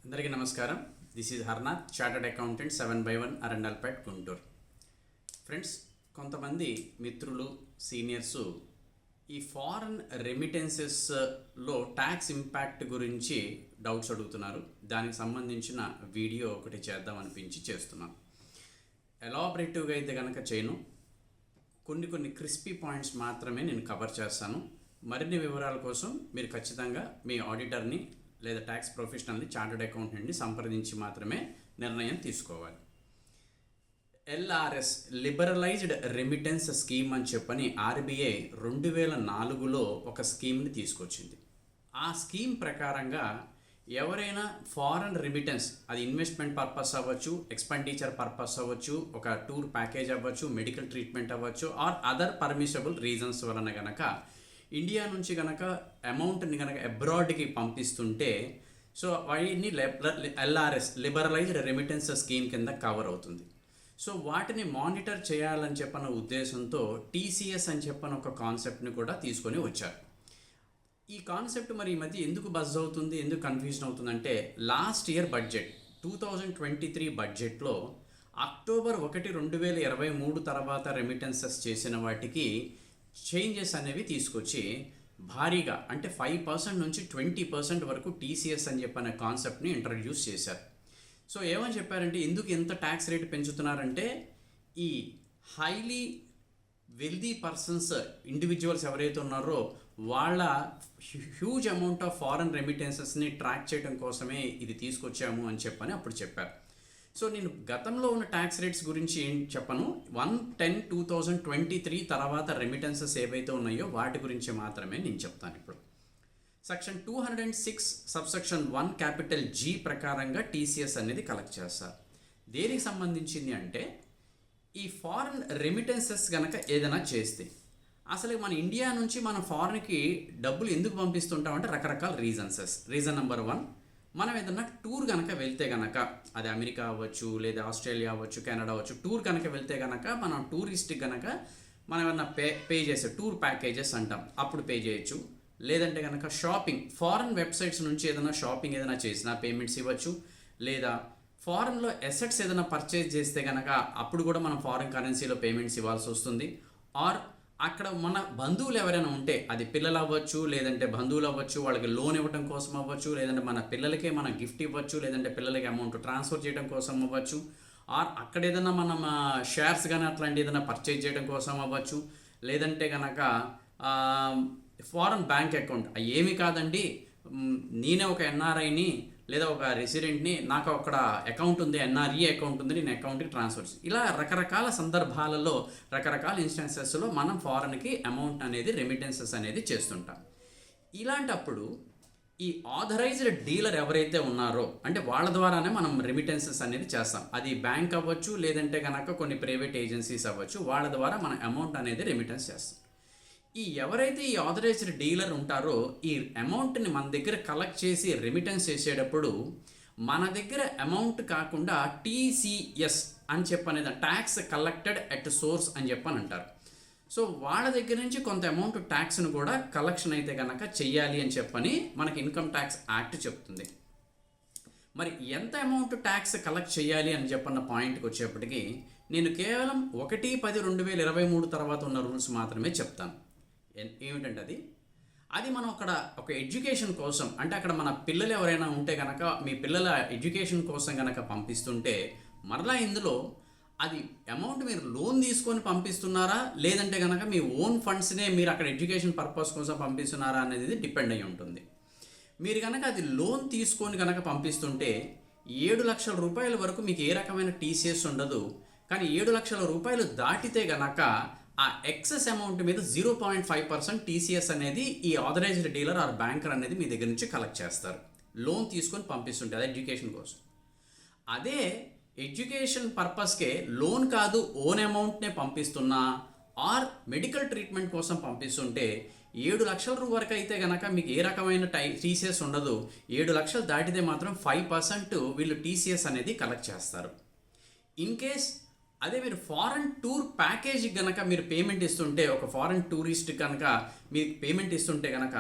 అందరికీ నమస్కారం. This is Harnath, chartered accountant 7/1 Arundelpet, Guntur. Friends, కొంతమంది మిత్రులు సీనియర్సు ఈ ఫారెన్ రెమిటెన్సెస్లో ట్యాక్స్ ఇంపాక్ట్ గురించి డౌట్స్ అడుగుతున్నారు. దానికి సంబంధించిన వీడియో ఒకటి చేద్దాం అనిపించి చేస్తున్నాను. ఎలాబరేటివ్గా అయితే కనుక చేయను, కొన్ని క్రిస్పీ పాయింట్స్ మాత్రమే నేను కవర్ చేస్తాను. మరిన్ని వివరాల కోసం మీరు ఖచ్చితంగా మీ ఆడిటర్ని లేదా ట్యాక్స్ ప్రొఫెషనల్ని, చార్టర్డ్ అకౌంటెంట్ని సంప్రదించి మాత్రమే నిర్ణయం తీసుకోవాలి. LRS లిబరలైజ్డ్ రెమిటెన్స్ స్కీమ్ అని చెప్పని ఆర్బీఐ 2004లో ఒక స్కీమ్ని తీసుకొచ్చింది. ఆ స్కీమ్ ప్రకారంగా ఎవరైనా ఫారెన్ రెమిటెన్స్, అది ఇన్వెస్ట్మెంట్ పర్పస్ అవ్వచ్చు, ఎక్స్పెండిచర్ పర్పస్ అవ్వచ్చు, ఒక టూర్ ప్యాకేజ్ అవ్వచ్చు, మెడికల్ ట్రీట్మెంట్ అవ్వచ్చు, ఆర్ అదర్ పర్మిషబుల్ రీజన్స్ వలన కనుక ఇండియా నుంచి కనుక అమౌంట్ని కనుక అబ్రాడ్కి పంపిస్తుంటే సో వాటిని LRS లిబరలైజ్డ్ రెమిటెన్స్ స్కీమ్ కింద కవర్ అవుతుంది. సో వాటిని మానిటర్ చేయాలని చెప్పిన ఉద్దేశంతో TCS అని చెప్పిన ఒక కాన్సెప్ట్ని కూడా తీసుకొని వచ్చారు. ఈ కాన్సెప్ట్ మరి ఈ మధ్య ఎందుకు బజ్ అవుతుంది, ఎందుకు కన్ఫ్యూజన్ అవుతుందంటే, లాస్ట్ ఇయర్ బడ్జెట్ 2023 బడ్జెట్లో అక్టోబర్ 1, 2023 తర్వాత రెమిటెన్సెస్ చేసిన వాటికి చేంజెస్ అనేవి తీసుకొచ్చి భారీగా, అంటే 5% నుంచి 20% వరకు TCS అని చెప్పిన కాన్సెప్ట్ని ఇంట్రడ్యూస్ చేశారు. సో ఏమని చెప్పారంటే, ఎందుకు ఎంత ట్యాక్స్ రేట్ పెంచుతున్నారంటే, ఈ హైలీ వెల్దీ పర్సన్స్, ఇండివిజువల్స్ ఎవరైతే ఉన్నారో వాళ్ళ హ్యూజ్ అమౌంట్ ఆఫ్ ఫారెన్ రెమిటెన్సెస్ని ట్రాక్ చేయడం కోసమే ఇది తీసుకొచ్చాము అని చెప్పని అప్పుడు చెప్పారు. సో నేను గతంలో ఉన్న ట్యాక్స్ రేట్స్ గురించి ఏం చెప్పను, 1/10/2023 తర్వాత రెమిటెన్సెస్ ఏవైతే ఉన్నాయో వాటి గురించి మాత్రమే నేను చెప్తాను. ఇప్పుడు సెక్షన్ 206 సబ్సెక్షన్ 1 క్యాపిటల్ G ప్రకారంగా TCS అనేది కలెక్ట్ చేస్తారు. దేనికి సంబంధించింది అంటే, ఈ ఫారెన్ రెమిటెన్సెస్ కనుక ఏదైనా చేస్తే, అసలు మన ఇండియా నుంచి మన ఫారెన్కి డబ్బులు ఎందుకు పంపిస్తుంటామంటే రకరకాల రీజన్ నెంబర్ 1, మనం ఏదన్నా టూర్ కనుక వెళ్తే కనుక, అది అమెరికా అవ్వచ్చు, లేదా ఆస్ట్రేలియా అవ్వచ్చు, కెనడా అవ్వచ్చు, టూర్ కనుక వెళ్తే కనుక మనం టూరిస్ట్కి కనుక మనం ఏమన్నా పే చేసే టూర్ ప్యాకేజెస్ అంటాం, అప్పుడు పే చేయొచ్చు. లేదంటే కనుక షాపింగ్, ఫారెన్ వెబ్సైట్స్ నుంచి ఏదైనా షాపింగ్ ఏదైనా చేసినా పేమెంట్స్ ఇవ్వచ్చు. లేదా ఫారెన్లో అసెట్స్ ఏదైనా పర్చేజ్ చేస్తే కనుక అప్పుడు కూడా మనం ఫారెన్ కరెన్సీలో పేమెంట్స్ ఇవ్వాల్సి వస్తుంది. ఆర్ అక్కడ మన బంధువులు ఎవరైనా ఉంటే, అది పిల్లలు అవ్వచ్చు, లేదంటే బంధువులు అవ్వచ్చు, వాళ్ళకి లోన్ ఇవ్వడం కోసం అవ్వచ్చు, లేదంటే మన పిల్లలకే మనం గిఫ్ట్ ఇవ్వచ్చు, లేదంటే పిల్లలకి అమౌంట్ ట్రాన్స్ఫర్ చేయడం కోసం అవ్వచ్చు, ఆర్ అక్కడ ఏదైనా మనం షేర్స్ కానీ అట్లాంటి ఏదైనా పర్చేజ్ చేయడం కోసం అవ్వచ్చు. లేదంటే కనుక ఫారెన్ బ్యాంక్ అకౌంట్, ఏమి కాదండి, నేనే ఒక NRIని లేదా ఒక రెసిడెంట్ని, నాకు అక్కడ అకౌంట్ ఉంది, NRE అకౌంట్ ఉంది, నేను అకౌంట్కి ట్రాన్స్ఫర్, ఇలా రకరకాల సందర్భాలలో, రకరకాల ఇన్స్టెన్సెస్లో మనం ఫారెన్కి అమౌంట్ అనేది రెమిటెన్సెస్ అనేది చేస్తుంటాం. ఇలాంటప్పుడు ఈ ఆథరైజ్డ్ డీలర్ ఎవరైతే ఉన్నారో, అంటే వాళ్ళ ద్వారానే మనం రెమిటెన్సెస్ అనేది చేస్తాం. అది బ్యాంక్ అవ్వచ్చు, లేదంటే కనుక కొన్ని ప్రైవేట్ ఏజెన్సీస్ అవ్వచ్చు, వాళ్ళ ద్వారా మనం అమౌంట్ అనేది రెమిటెన్స్ చేస్తాం. ఎవరైతే ఈ ఆథరైజ్డ్ డీలర్ ఉంటారో, ఈ అమౌంట్ని మన దగ్గర కలెక్ట్ చేసి రెమిటెన్స్ చేసేటప్పుడు మన దగ్గర అమౌంట్ కాకుండా TCS అని చెప్పనేది, ట్యాక్స్ కలెక్టెడ్ ఎట్ సోర్స్ అని చెప్పని అంటారు. సో వాళ్ళ దగ్గర నుంచి కొంత అమౌంట్ ట్యాక్స్ను కూడా కలెక్షన్ అయితే కనుక చెయ్యాలి అని చెప్పని మనకి ఇన్కమ్ ట్యాక్స్ యాక్ట్ చెప్తుంది. మరి ఎంత అమౌంట్ ట్యాక్స్ కలెక్ట్ చేయాలి అని చెప్పన్న పాయింట్కి వచ్చేప్పటికి నేను కేవలం 1/10/2023 తర్వాత ఉన్న రూల్స్ మాత్రమే చెప్తాను. ఏమిటంటే అది మనం అక్కడ ఒక ఎడ్యుకేషన్ కోసం, అంటే అక్కడ మన పిల్లలు ఎవరైనా ఉంటే కనుక, మీ పిల్లల ఎడ్యుకేషన్ కోసం కనుక పంపిస్తుంటే, మరలా ఇందులో అది అమౌంట్ మీరు లోన్ తీసుకొని పంపిస్తున్నారా, లేదంటే కనుక మీ ఓన్ ఫండ్స్నే మీరు అక్కడ ఎడ్యుకేషన్ పర్పస్ కోసం పంపిస్తున్నారా అనేది డిపెండ్ అయి ఉంటుంది. మీరు కనుక అది లోన్ తీసుకొని కనుక పంపిస్తుంటే 7 లక్షల రూపాయల వరకు మీకు ఏ రకమైన TCS ఉండదు. కానీ 7 లక్షల రూపాయలు దాటితే గనక ఆ ఎక్సెస్ అమౌంట్ మీద 0.5% TCS అనేది ఈ ఆథరైజ్డ్ డీలర్ ఆర్ బ్యాంకర్ అనేది మీ దగ్గర నుంచి కలెక్ట్ చేస్తారు, లోన్ తీసుకొని పంపిస్తుంటే, అది ఎడ్యుకేషన్ కోసం. అదే ఎడ్యుకేషన్ పర్పస్కే లోన్ కాదు, ఓన్ అమౌంట్నే పంపిస్తున్నా, ఆర్ మెడికల్ ట్రీట్మెంట్ కోసం పంపిస్తుంటే 7 లక్షల వరకు అయితే కనుక మీకు ఏ రకమైన TCS ఉండదు. 7 లక్షలు దాటితే మాత్రం 5% వీళ్ళు TCS అనేది కలెక్ట్ చేస్తారు. ఇన్ కేస్ అదే మీరు ఫారెన్ టూర్ ప్యాకేజ్ కనుక మీరు పేమెంట్ ఇస్తుంటే, ఒక ఫారెన్ టూరిస్ట్ కనుక మీరు పేమెంట్ ఇస్తుంటే కనుక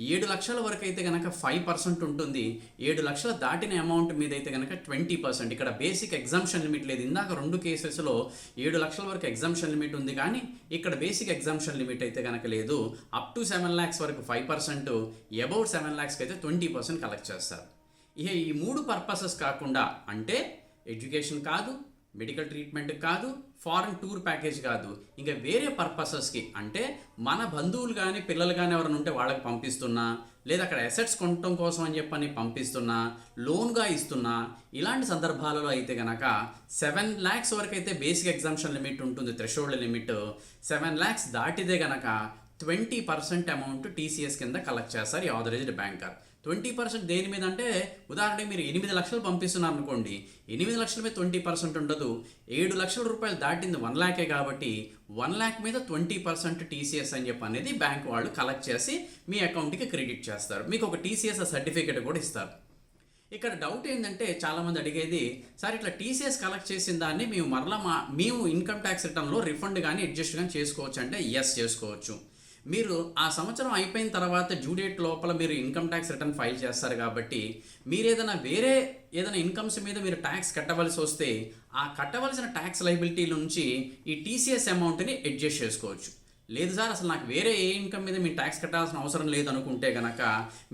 7 లక్షల వరకు అయితే కనుక 5% ఉంటుంది. 7 లక్షలు దాటిన అమౌంట్ మీద అయితే కనుక 20%. ఇక్కడ బేసిక్ ఎగ్జామ్షన్ లిమిట్ లేదు. ఇందాక 2 కేసెస్లో 7 లక్షల వరకు ఎగ్జామ్షన్ లిమిట్ ఉంది, కానీ ఇక్కడ బేసిక్ ఎగ్జామ్షన్ లిమిట్ అయితే కనుక లేదు. అప్ టు 7 lakhs వరకు 5%, అబౌట్ 7 lakhsకి అయితే 20% కలెక్ట్ చేస్తారు. ఇక ఈ 3 పర్పసెస్ కాకుండా, అంటే ఎడ్యుకేషన్ కాదు, మెడికల్ ట్రీట్మెంట్ కాదు, ఫారెన్ టూర్ ప్యాకేజ్ కాదు, ఇంకా వేరే పర్పసెస్కి, అంటే మన బంధువులు కానీ పిల్లలు కానీ ఎవరైనా ఉంటే వాళ్ళకి పంపిస్తున్నా, లేదా అక్కడ అసెట్స్ కొనటం కోసం అని చెప్పని పంపిస్తున్నా, లోన్గా ఇస్తున్నా, ఇలాంటి సందర్భాలలో అయితే కనుక 7 lakhs వరకు అయితే బేసిక్ ఎగ్జామ్షన్ లిమిట్ ఉంటుంది, థ్రెషోల్డ్ లిమిట్. 7 lakhs దాటితే కనుక 20% అమౌంట్ టీసీఎస్ కింద కలెక్ట్ చేస్తారు ఈ ఆథరైజ్డ్ బ్యాంకర్. 20% దేని మీద అంటే, ఉదాహరణకి మీరు 8 లక్షలు పంపిస్తున్నారు అనుకోండి, 8 లక్షల మీద 20% ఉండదు. 7 లక్షల రూపాయలు దాటింది 1 lakh కాబట్టి 1 lakh మీద 20% టీసీఎస్ అని చెప్పి అనేది బ్యాంక్ వాళ్ళు కలెక్ట్ చేసి మీ అకౌంట్కి క్రెడిట్ చేస్తారు. మీకు ఒక టీసీఎస్ సర్టిఫికేట్ కూడా ఇస్తారు. ఇక్కడ డౌట్ ఏంటంటే, చాలామంది అడిగేది, సార్ ఇట్లా టీసీఎస్ కలెక్ట్ చేసిన దాన్ని మేము మరలా మేము ఇన్కమ్ ట్యాక్స్ రిటర్న్లో రిఫండ్ కానీ అడ్జస్ట్ కానీ చేసుకోవచ్చు అంటే, ఎస్ చేసుకోవచ్చు. మీరు ఆ సంవత్సరం అయిపోయిన తర్వాత డ్యూ డేట్ లోపల మీరు ఇన్కమ్ ట్యాక్స్ రిటర్న్ ఫైల్ చేస్తారు కాబట్టి, మీరు ఏదైనా ఇన్కమ్స్ మీద మీరు ట్యాక్స్ కట్టవలసి వస్తే, ఆ కట్టవలసిన ట్యాక్స్ లైబిలిటీ నుంచి ఈ టీసీఎస్ అమౌంట్ని అడ్జస్ట్ చేసుకోవచ్చు. లేదు సార్ అసలు నాకు వేరే ఏ ఇన్కమ్ మీద మీరు ట్యాక్స్ కట్టాల్సిన అవసరం లేదు అనుకుంటే కనుక,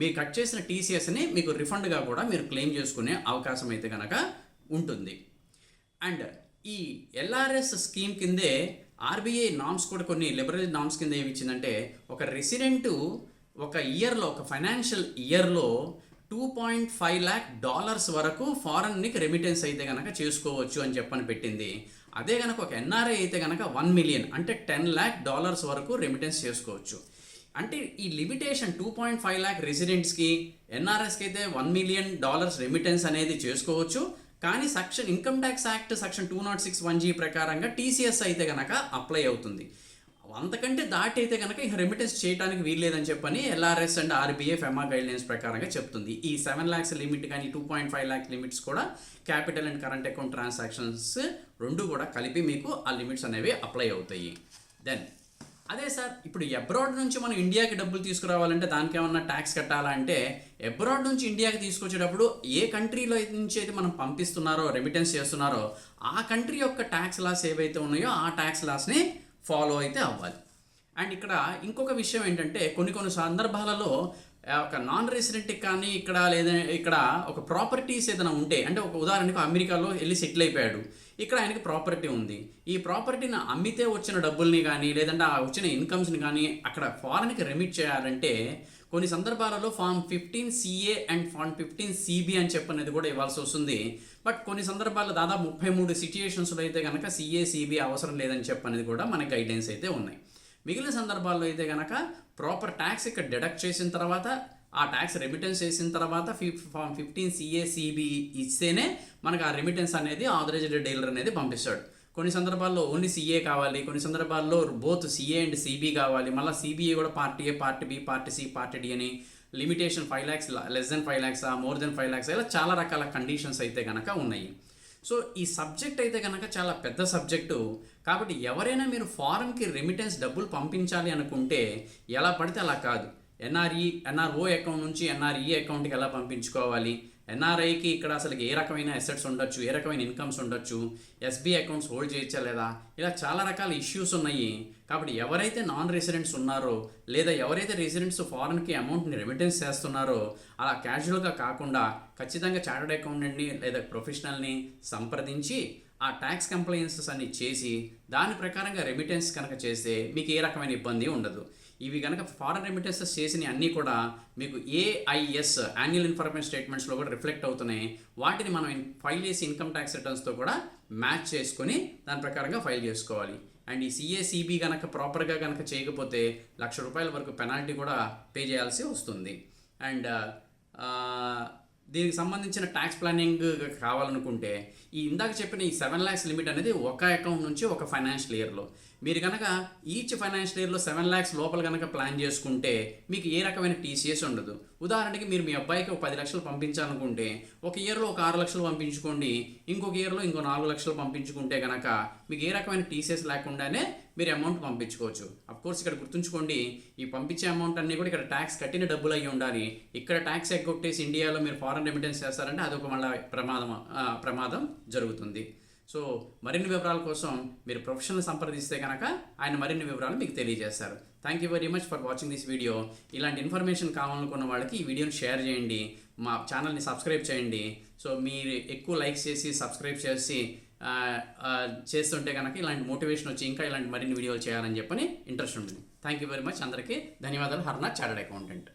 మీరు కట్ చేసిన టీసీఎస్ని మీకు రిఫండ్గా కూడా మీరు క్లెయిమ్ చేసుకునే అవకాశం అయితే కనుక ఉంటుంది. అండ్ ఈ ఎల్ఆర్ఎస్ స్కీమ్ కిందే ఆర్బీఐ నామ్స్ కూడా కొన్ని లిబరల్ నామ్స్ కింద ఏమి ఇచ్చిందంటే, ఒక రెసిడెంట్ ఒక ఇయర్లో, ఒక ఫైనాన్షియల్ ఇయర్లో $2.5 lakh వరకు ఫారెన్కి రెమిటెన్స్ అయితే కనుక చేసుకోవచ్చు అని చెప్పని పెట్టింది. అదే కనుక ఒక ఎన్ఆర్ఐ అయితే కనుక 1 million అంటే $10 lakh వరకు రెమిటెన్స్ చేసుకోవచ్చు. అంటే ఈ లిమిటేషన్ 2.5 lakh రెసిడెంట్స్కి, ఎన్ఆర్ఎస్కి అయితే $1 million రెమిటెన్స్ అనేది చేసుకోవచ్చు. కానీ income tax act section 206(1)G ప్రకారంగా టీసీఎస్ అయితే కనుక అప్లై అవుతుంది. అంతకంటే దాటి అయితే కనుక ఇక రెమిటెన్స్ చేయడానికి వీల్లేదని చెప్పని LRS and RBI FEMA guidelines ప్రకారంగా చెప్తుంది. ఈ 7 lakhs లిమిట్ కానీ 2.5 lakh లిమిట్స్ కూడా capital and current account transactions రెండు కూడా కలిపి మీకు ఆ లిమిట్స్ అనేవి అప్లై అవుతాయి. దెన్ అదే సార్, ఇప్పుడు అబ్రాడ్ నుంచి మనం ఇండియాకి డబ్బులు తీసుకురావాలంటే దానికి ఏమన్నా ట్యాక్స్ కట్టాలంటే, అబ్రాడ్ నుంచి ఇండియాకి తీసుకొచ్చేటప్పుడు ఏ కంట్రీలో నుంచి అయితే మనం పంపిస్తున్నారో, రెమిటెన్స్ చేస్తున్నారో, ఆ కంట్రీ యొక్క ట్యాక్స్ లాస్ ఏవైతే ఉన్నాయో ఆ ట్యాక్స్ లాస్ని ఫాలో అయితే అవ్వాలి. అండ్ ఇక్కడ ఇంకొక విషయం ఏంటంటే, కొన్ని సందర్భాలలో ఒక నాన్ రెసిడెంట్కి కానీ ఇక్కడ ఒక ప్రాపర్టీస్ ఏదైనా ఉంటే, అంటే ఒక ఉదాహరణకు అమెరికాలో వెళ్ళి సెటిల్ అయిపోయాడు, ఇక్కడ ఆయనకి ప్రాపర్టీ ఉంది. ఈ ప్రాపర్టీని అమ్మితే వచ్చిన డబ్బుల్ని కానీ, లేదంటే ఆ వచ్చిన ఇన్కమ్స్ని కానీ అక్కడ ఫారెన్కి రెమిట్ చేయాలంటే కొన్ని సందర్భాలలో form 15CA and form 15CB అని చెప్పనేది కూడా ఇవ్వాల్సి వస్తుంది. బట్ కొన్ని సందర్భాల్లో దాదాపు 33 సిచ్యుయేషన్స్లో అయితే కనుక CA CB అవసరం లేదని చెప్పనేది కూడా మన గైడ్లైన్స్ అయితే ఉన్నాయి. మిగిలిన సందర్భాల్లో అయితే కనుక ప్రాపర్ ట్యాక్స్ ఇక్కడ డిడక్ట్ చేసిన తర్వాత, ఆ ట్యాక్స్ రెమిటెన్స్ చేసిన తర్వాత ఫామ్ 15CA CB ఇస్తేనే మనకు ఆ రెమిటెన్స్ అనేది ఆథరైజ్డ్ డీలర్ అనేది పంపిస్తాడు. కొన్ని సందర్భాల్లో ఓన్లీ CA కావాలి, కొన్ని సందర్భాల్లో బోత్ CA అండ్ CB కావాలి, మళ్ళీ CBA కూడా part A, part B, part C, part D అని limitation 5 lakhs, less than 5 lakhs, more than 5 lakhs, ఇలా చాలా రకాల కండిషన్స్ అయితే కనుక ఉన్నాయి. సో ఈ సబ్జెక్ట్ అయితే కనుక చాలా పెద్ద సబ్జెక్టు. కాబట్టి ఎవరైనా మీరు ఫారెన్కి రెమిటెన్స్ డబ్బులు పంపించాలి అనుకుంటే ఎలా పడితే అలా కాదు. NRO అకౌంట్ నుంచి NRE అకౌంట్కి ఎలా పంపించుకోవాలి, NRIకి ఇక్కడ అసలు ఏ రకమైన అసెట్స్ ఉండొచ్చు, ఏ రకమైన ఇన్కమ్స్ ఉండొచ్చు, SBI అకౌంట్స్ హోల్డ్ చేయొచ్చా లేదా, ఇలా చాలా రకాల ఇష్యూస్ ఉన్నాయి. కాబట్టి ఎవరైతే నాన్ రెసిడెంట్స్ ఉన్నారో, లేదా ఎవరైతే రెసిడెంట్స్ ఫారెన్కి అమౌంట్ని రెమిటెన్స్ చేస్తున్నారో, అలా క్యాజువల్గా కాకుండా ఖచ్చితంగా చార్టర్డ్ అకౌంటెంట్ని లేదా ప్రొఫెషనల్ని సంప్రదించి ఆ ట్యాక్స్ కంప్లైన్సెస్ అన్ని చేసి దాని ప్రకారంగా రెమిటెన్స్ కనుక చేస్తే మీకు ఏ రకమైన ఇబ్బంది ఉండదు. ఇవి కనుక ఫారెన్ రెమిటెన్సెస్ చేసిన అన్నీ కూడా మీకు AIS యాన్యువల్ ఇన్ఫర్మేషన్ స్టేట్మెంట్స్లో కూడా రిఫ్లెక్ట్ అవుతున్నాయి. వాటిని మనం ఫైల్ చేసి ఇన్కమ్ ట్యాక్స్ రిటర్న్స్తో కూడా మ్యాచ్ చేసుకొని దాని ప్రకారంగా ఫైల్ చేసుకోవాలి. అండ్ ఈ CA CB కనుక ప్రాపర్గా కనుక చేయకపోతే ₹1,00,000 వరకు పెనాల్టీ కూడా పే చేయాల్సి వస్తుంది. అండ్ దీనికి సంబంధించిన ట్యాక్స్ ప్లానింగ్ కావాలనుకుంటే ఇందాక చెప్పిన ఈ 7 lakhs లిమిట్ అనేది ఒక అకౌంట్ నుంచి ఒక ఫైనాన్షియల్ ఇయర్లో, మీరు కనుక ఈచ్ ఫైనాన్షియల్ ఇయర్లో 7 lakhs లోపల కనుక ప్లాన్ చేసుకుంటే మీకు ఏ రకమైన టీసీఎస్ ఉండదు. ఉదాహరణకి మీరు మీ అబ్బాయికి ఒక 10 లక్షలు పంపించాలనుకుంటే ఒక ఇయర్లో ఒక 6 లక్షలు పంపించుకోండి, ఇంకొక ఇయర్లో ఇంకో 4 లక్షలు పంపించుకుంటే కనుక మీకు ఏ రకమైన టీసీఎస్ లేకుండానే మీరు అమౌంట్ పంపించుకోవచ్చు. కోర్స్ ఇక్కడ గుర్తుంచుకోండి, ఈ పంపించే అమౌంట్ అన్నీ కూడా ఇక్కడ ట్యాక్స్ కట్టిన డబ్బులు అయ్యి ఉండాలి. ఇక్కడ ట్యాక్స్ ఎగ్గొట్టేసి ఇండియాలో మీరు ఫారెన్ రెమిటెన్స్ చేస్తారంటే అదొక మళ్ళీ ప్రమాదం జరుగుతుంది. సో మరిన్ని వివరాల కోసం మీరు ప్రొఫెషనల్ సంప్రదిస్తే కనుక ఆయన మరిన్ని వివరాలు మీకు తెలియజేస్తారు. Thank you very much for watching this video. ఇలాంటి ఇన్ఫర్మేషన్ కావాలనుకున్న వాళ్ళకి ఈ వీడియోని షేర్ చేయండి, మా ఛానల్ని సబ్స్క్రైబ్ చేయండి. సో మీరు ఎక్కువ లైక్స్ చేసి సబ్స్క్రైబ్ చేసి చేస్తుంటే కనుక ఇలాంటి మోటివేషన్ వచ్చి ఇంకా ఇలాంటి మరిన్ని వీడియోలు చేయాలని చెప్పని ఇంట్రెస్ట్ ఉంటుంది. Thank you very much. అందరికీ ధన్యవాదాలు. Harnath chartered accountant.